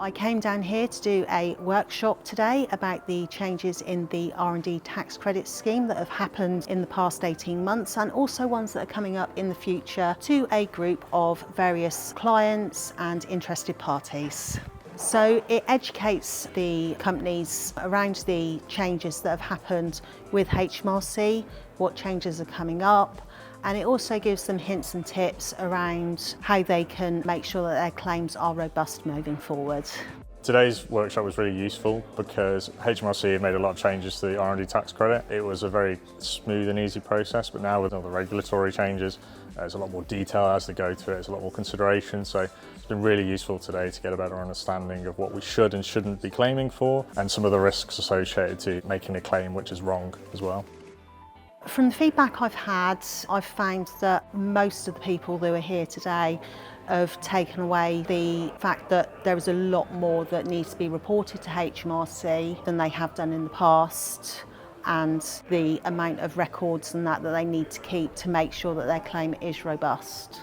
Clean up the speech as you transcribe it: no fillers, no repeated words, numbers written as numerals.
I came down here to do a workshop today about the changes in the R&D Tax Credits scheme that have happened in the past 18 months and also ones that are coming up in the future to a group of various clients and interested parties. So it educates the companies around the changes that have happened with HMRC, what changes are coming up, and it also gives them hints and tips around how they can make sure that their claims are robust moving forward. Today's workshop was really useful because HMRC have made a lot of changes to the R&D tax credit. It was a very smooth and easy process, but now with all the regulatory changes, there's a lot more detail as they go through it, there's a lot more consideration. So it's been really useful today to get a better understanding of what we should and shouldn't be claiming for and some of the risks associated to making a claim which is wrong as well. From the feedback I've had, I've found that most of the people who are here today have taken away the fact that there is a lot more that needs to be reported to HMRC than they have done in the past, and the amount of records and that they need to keep to make sure that their claim is robust.